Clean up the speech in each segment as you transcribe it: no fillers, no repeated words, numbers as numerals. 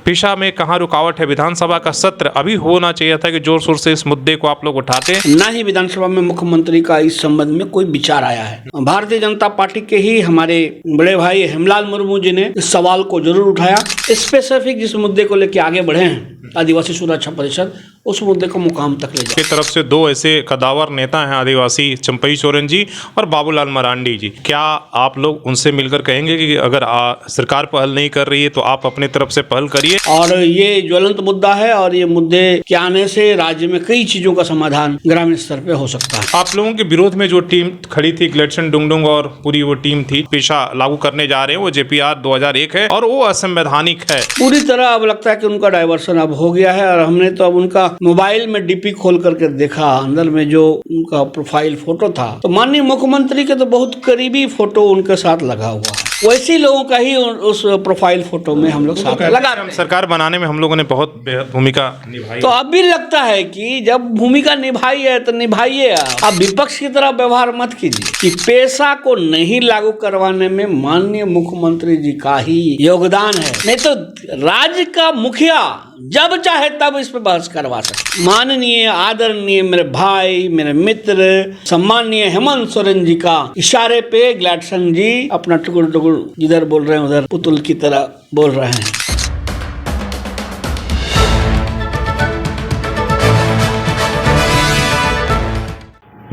पेशा में कहाँ रुकावट है? विधानसभा का सत्र अभी होना चाहिए था कि जोर शोर से इस मुद्दे को आप लोग उठाते। ना ही विधानसभा में मुख्यमंत्री का इस संबंध में कोई विचार आया है। भारतीय जनता पार्टी के ही हमारे बड़े भाई हेमलाल मुर्मू जी ने इस सवाल को जरूर उठाया। स्पेसिफिक जिस मुद्दे को लेकर आगे बढ़े हैं आदिवासी सुरक्षा परिषद, उस मुद्दे को मुकाम तक ले जाए। की तरफ से दो ऐसे कदावर नेता हैं आदिवासी, चंपई सोरेन जी और बाबूलाल मरांडी जी। क्या आप लोग उनसे मिलकर कहेंगे कि अगर सरकार पहल नहीं कर रही है तो आप अपने तरफ से पहल करिए? और ये ज्वलंत मुद्दा है और ये मुद्दे के आने से राज्य में कई चीजों का समाधान ग्रामीण स्तर पे हो सकता है। आप लोगों के विरोध में जो टीम खड़ी थी, ग्लेडसन डुंगडुंग और पूरी वो टीम थी, पेशा लागू करने जा रहे हैं, वो JPR 2001 है और वो असंवैधानिक है। पूरी तरह अब लगता है कि उनका डाइवर्सन अब हो गया है। और हमने तो अब उनका मोबाइल में DP खोल करके देखा, अंदर में जो उनका प्रोफाइल फोटो था तो माननीय मुख्यमंत्री के तो बहुत करीबी फोटो उनके साथ लगा हुआ है। वैसे लोगों का ही उस प्रोफाइल फोटो में हम लोग साथ लगा। सरकार बनाने में हम लोगों ने बहुत बेहद भूमिका निभाई। तो अब भी लगता है कि जब भूमिका निभाई है तो निभाइए। अब विपक्ष की तरह व्यवहार मत कीजिए कि पेशा को नहीं लागू करवाने में माननीय मुख्यमंत्री जी का ही योगदान है। नहीं तो राज्य का मुखिया जब चाहे तब इस पे बहस करवा सकते। माननीय आदरणीय मेरे भाई, मेरे मित्र, सम्माननीय हेमंत सोरेन जी का इशारे पे ग्लेडसन जी अपना टुकुर टुकुर जिधर बोल रहे हैं उधर पुतुल की तरह बोल रहे हैं।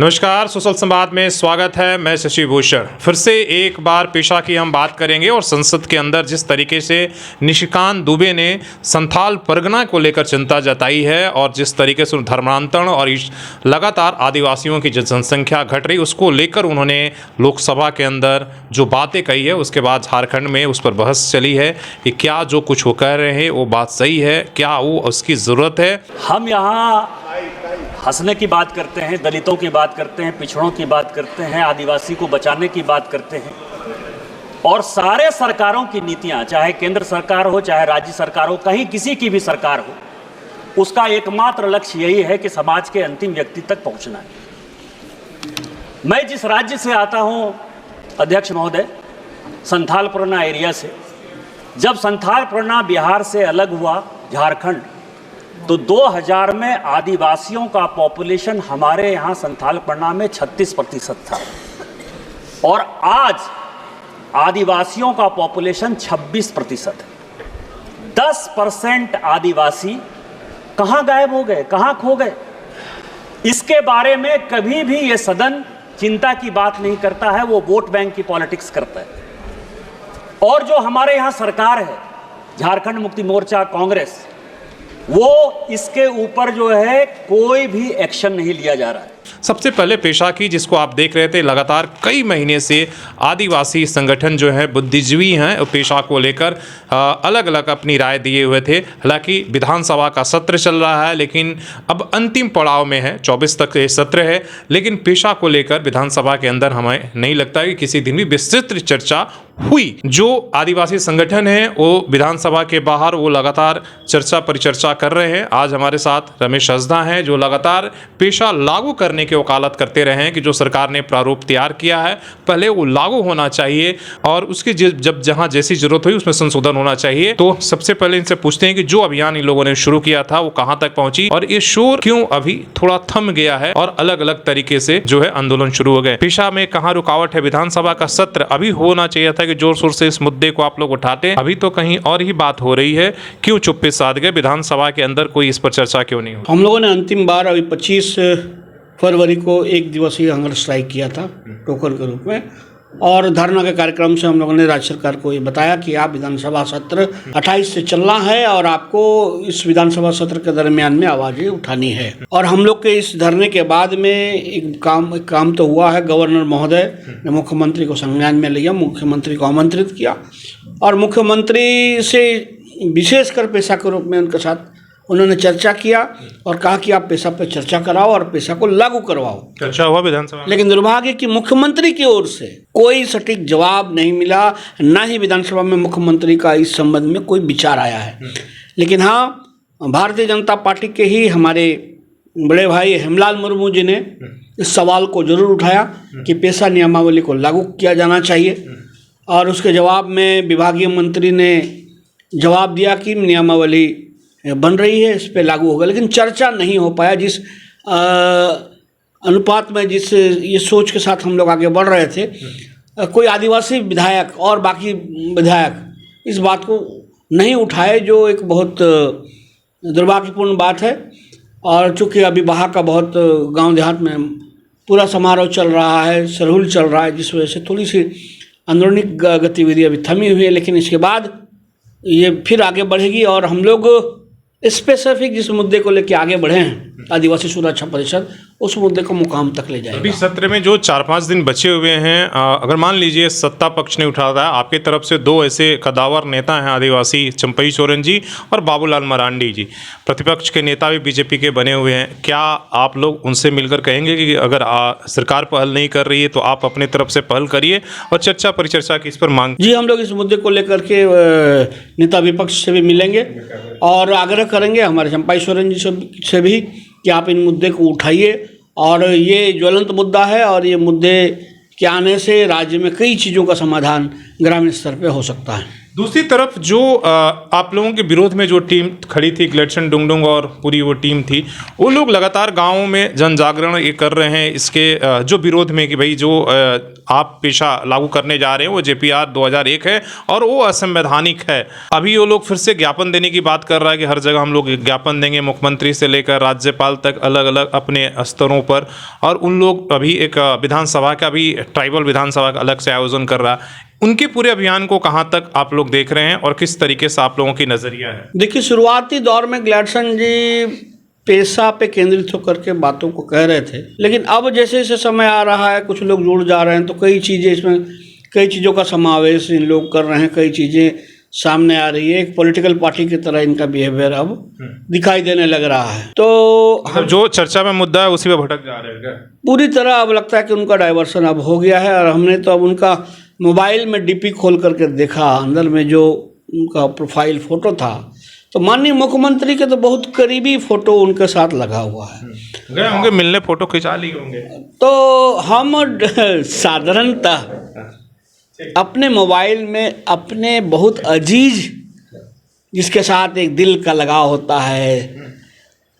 नमस्कार, सोशल संवाद में स्वागत है। मैं शशि भूषण। फिर से एक बार पेशा की हम बात करेंगे और संसद के अंदर जिस तरीके से निशिकांत दुबे ने संथाल परगना को लेकर चिंता जताई है और जिस तरीके से धर्मांतरण और लगातार आदिवासियों की जनसंख्या घट रही, उसको लेकर उन्होंने लोकसभा के अंदर जो बातें कही है, उसके बाद झारखंड में उस पर बहस चली है कि क्या जो कुछ वो कह रहे हैं वो बात सही है, क्या वो उसकी ज़रूरत है। हम यहाँ हंसने की बात करते हैं, दलितों की बात करते हैं, पिछड़ों की बात करते हैं, आदिवासी को बचाने की बात करते हैं और सारे सरकारों की नीतियां, चाहे केंद्र सरकार हो चाहे राज्य सरकार हो, कहीं किसी की भी सरकार हो, उसका एकमात्र लक्ष्य यही है कि समाज के अंतिम व्यक्ति तक पहुंचना है। मैं जिस राज्य से आता हूं अध्यक्ष महोदय, संथाल परगना एरिया से, जब संथाल परगना बिहार से अलग हुआ झारखंड, तो 2000 में आदिवासियों का पॉपुलेशन हमारे यहाँ संथाल परगना में 36% था और आज आदिवासियों का पॉपुलेशन 26% है। 10% आदिवासी कहाँ गायब हो गए, कहाँ खो गए? इसके बारे में कभी भी ये सदन चिंता की बात नहीं करता है, वो वोट बैंक की पॉलिटिक्स करता है। और जो हमारे यहाँ सरकार है, झारखंड मुक्ति मोर्चा, कांग्रेस, वो इसके ऊपर जो है कोई भी एक्शन नहीं लिया जा रहा है। सबसे पहले पेशा की, जिसको आप देख रहे थे, लगातार कई महीने से आदिवासी संगठन जो है, बुद्धिजीवी हैं, पेशा को लेकर अलग अलग अपनी राय दिए हुए थे। हालांकि विधानसभा का सत्र चल रहा है लेकिन अब अंतिम पड़ाव में है, 24 तक ये सत्र है, लेकिन पेशा को लेकर विधानसभा के अंदर हमें नहीं लगता कि किसी दिन भी विस्तृत चर्चा हुई। जो आदिवासी संगठन है वो विधानसभा के बाहर वो लगातार चर्चा परिचर्चा कर रहे हैं। आज हमारे साथ रमेश हंसदा हैं जो लगातार पेशा लागू करने की वकालत करते रहे हैं कि जो सरकार ने प्रारूप तैयार किया है पहले वो लागू होना चाहिए और उसकी जब जहां जैसी जरूरत हुई उसमें संशोधन होना चाहिए। तो सबसे पहले इनसे पूछते हैं कि जो अभियान इन लोगों ने शुरू किया था वो कहां तक पहुंची और ये शोर क्यों अभी थोड़ा थम गया है और अलग अलग तरीके से जो है आंदोलन शुरू हो गए। पेशा में कहां रुकावट है? विधानसभा का सत्र अभी होना चाहिए था कि जोर शोर से इस मुद्दे को आप लोग उठाते। अभी तो कहीं और ही बात हो रही है, क्यों चुप्पे साध गए? विधानसभा के अंदर कोई इस पर चर्चा क्यों नहीं हुई? हम लोगों ने अंतिम बार अभी 25 फरवरी को एक दिवसीय हंगर स्ट्राइक किया था टोकन के रूप में और धरना के कार्यक्रम से हम लोगों ने राज्य सरकार को ये बताया कि आप विधानसभा सत्र 28 से चलना है और आपको इस विधानसभा सत्र के दरमियान में आवाजें उठानी है। और हम लोग के इस धरने के बाद में एक काम तो हुआ है। गवर्नर महोदय ने मुख्यमंत्री को संज्ञान में लिया, मुख्यमंत्री को आमंत्रित किया और मुख्यमंत्री से विशेषकर पेशा के रूप में उनके साथ उन्होंने चर्चा किया और कहा कि आप पेशा पर चर्चा कराओ और पेशा को लागू करवाओ। चर्चा हुआ विधानसभा, लेकिन दुर्भाग्य कि मुख्यमंत्री की ओर से कोई सटीक जवाब नहीं मिला, ना ही विधानसभा में मुख्यमंत्री का इस संबंध में कोई विचार आया है। लेकिन हाँ, भारतीय जनता पार्टी के ही हमारे बड़े भाई हेमलाल मुर्मू जी ने इस सवाल को जरूर उठाया कि पेशा नियमावली को लागू किया जाना चाहिए और उसके जवाब में विभागीय मंत्री ने जवाब दिया कि नियमावली बन रही है, इस पे लागू होगा, लेकिन चर्चा नहीं हो पाया। जिस अनुपात में, जिस ये सोच के साथ हम लोग आगे बढ़ रहे थे, कोई आदिवासी विधायक और बाकी विधायक इस बात को नहीं उठाए, जो एक बहुत दुर्भाग्यपूर्ण बात है। और चूँकि अभी वहाँ का बहुत गांव देहात में पूरा समारोह चल रहा है, सरहुल चल रहा है, जिस वजह से थोड़ी सी अंदरूनी गतिविधि अभी थमी हुई है, लेकिन इसके बाद ये फिर आगे बढ़ेगी। और हम लोग स्पेसिफिक जिस मुद्दे को लेकर आगे बढ़े हैं, आदिवासी सुरक्षा परिषद, उस मुद्दे को मुकाम तक ले जाएगा। अभी सत्र में जो 4-5 दिन बचे हुए हैं, अगर मान लीजिए सत्ता पक्ष ने उठा था, आपकी तरफ से 2 ऐसे कदावर नेता हैं आदिवासी, चंपई सोरेन जी और बाबूलाल मरांडी जी, प्रतिपक्ष के नेता भी बीजेपी के बने हुए हैं, क्या आप लोग उनसे मिलकर कहेंगे कि अगर सरकार पहल नहीं कर रही है तो आप अपने तरफ से पहल करिए और चर्चा परिचर्चा की इस पर मांग? जी, हम लोग इस मुद्दे को लेकर के नेता विपक्ष से भी मिलेंगे और आग्रह करेंगे हमारे चंपई सोरेन जी से भी कि आप इन मुद्दे को उठाइए। और ये ज्वलंत मुद्दा है, और ये मुद्दे के आने से राज्य में कई चीज़ों का समाधान ग्रामीण स्तर पे हो सकता है। दूसरी तरफ जो आप लोगों के विरोध में जो टीम खड़ी थी, ग्लेडसन डुंगडुंग और पूरी वो टीम थी, वो लोग लगातार गाँवों में जन जागरण ये कर रहे हैं इसके जो विरोध में कि भाई जो आप पेशा लागू करने जा रहे हैं वो JPR 2001 है और वो असंवैधानिक है। अभी वो लोग फिर से ज्ञापन देने की बात कर रहा है कि हर जगह हम लोग ज्ञापन देंगे, मुख्यमंत्री से लेकर राज्यपाल तक अलग अलग अपने स्तरों पर। और उन लोग अभी एक विधानसभा का भी, ट्राइबल विधानसभा का अलग से आयोजन कर रहा है। उनके पूरे अभियान को कहाँ तक आप लोग देख रहे हैं और किस तरीके से आप लोगों की नज़रिया है? देखिए, शुरुआती दौर में ग्लेडसन जी पेशा पे केंद्रित होकर के बातों को कह रहे थे, लेकिन अब जैसे जैसे समय आ रहा है, कुछ लोग जुड़ जा रहे हैं, तो कई चीज़ें इसमें, कई चीज़ों का समावेश इन लोग कर रहे हैं, कई चीज़ें सामने आ रही है। एक पॉलिटिकल पार्टी की तरह इनका बिहेवियर अब दिखाई देने लग रहा है। तो मतलब जो चर्चा में मुद्दा है उसी पे भटक जा रहे हैं क्या? पूरी तरह अब लगता है कि उनका डाइवर्सन अब हो गया है। और हमने तो अब उनका मोबाइल में DP खोल करके देखा, अंदर में जो उनका प्रोफाइल फ़ोटो था, तो माननीय मुख्यमंत्री के तो बहुत करीबी फ़ोटो उनके साथ लगा हुआ है। गए होंगे मिलने, फ़ोटो खिंचा लिए होंगे। तो हम साधारणतः अपने मोबाइल में अपने बहुत अजीज जिसके साथ एक दिल का लगाव होता है,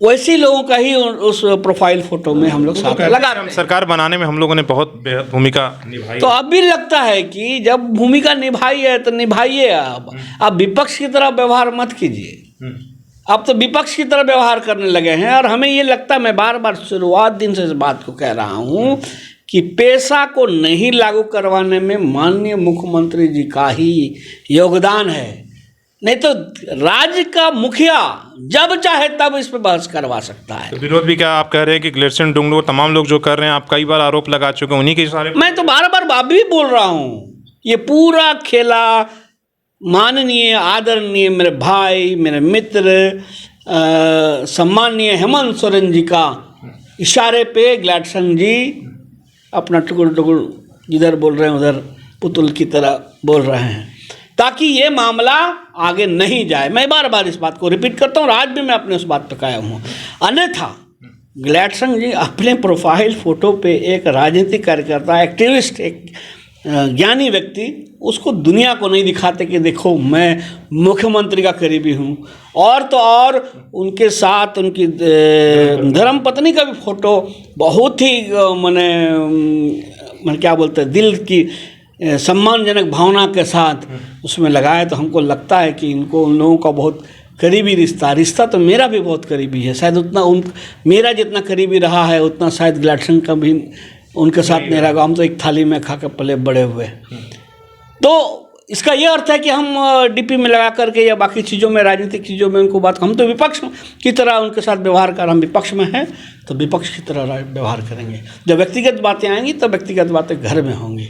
वैसे लोगों का ही उस प्रोफाइल फोटो में हम लोग साथ लगा रहे हैं। सरकार बनाने में हम लोगों ने बहुत बेहद भूमिका निभाई। तो अब भी लगता है कि जब भूमिका निभाई है तो निभाइए। अब विपक्ष की तरह व्यवहार मत कीजिए। अब तो विपक्ष की तरह व्यवहार करने लगे हैं। और हमें ये लगता है, मैं बार बार शुरुआत दिन से इस बात को कह रहा हूँ कि पेशा को नहीं लागू करवाने में माननीय मुख्यमंत्री जी का ही योगदान है। नहीं तो राज्य का मुखिया जब चाहे तब इस पर बहस करवा सकता है। तो विरोध भी क्या आप कह रहे हैं कि ग्लेडसन डुंगडुंग तमाम लोग जो कर रहे हैं, आप कई बार आरोप लगा चुके हैं, उन्हीं के सारे? मैं तो बार बार अभी बोल रहा हूँ, ये पूरा खेला माननीय आदरणीय मेरे भाई, मेरे मित्र, सम्माननीय हेमंत सोरेन जी का इशारे पे ग्लेडसन जी अपना टुकुर टुकुर जिधर बोल रहे हैं उधर पुतुल की तरह बोल रहे हैं, ताकि ये मामला आगे नहीं जाए। मैं बार बार इस बात को रिपीट करता हूँ, आज भी मैं अपने उस बात पर कायम हूँ। अन्यथा ग्लेडसन जी अपने प्रोफाइल फ़ोटो पे एक राजनीतिक कार्यकर्ता, एक्टिविस्ट, एक ज्ञानी व्यक्ति, उसको दुनिया को नहीं दिखाते कि देखो मैं मुख्यमंत्री का करीबी हूँ। और तो और उनके साथ उनकी धर्म पत्नी का भी फ़ोटो बहुत ही मैंने क्या बोलते हैं, दिल की सम्मानजनक भावना के साथ उसमें लगाया। तो हमको लगता है कि इनको उन लोगों का बहुत करीबी रिश्ता तो मेरा भी बहुत करीबी है। शायद उतना मेरा जितना करीबी रहा है उतना शायद ग्लेडसन का भी उनके साथ नहीं रहा। हम तो एक थाली में खा के पले बड़े हुए। तो इसका ये अर्थ है कि हम DP में लगा करके या बाकी चीज़ों में, राजनीतिक चीज़ों में उनको बात, हम तो विपक्ष की तरह उनके साथ व्यवहार कर, हम विपक्ष में हैं तो विपक्ष की तरह व्यवहार करेंगे। जब व्यक्तिगत बातें आएंगी तो व्यक्तिगत बातें घर में होंगी।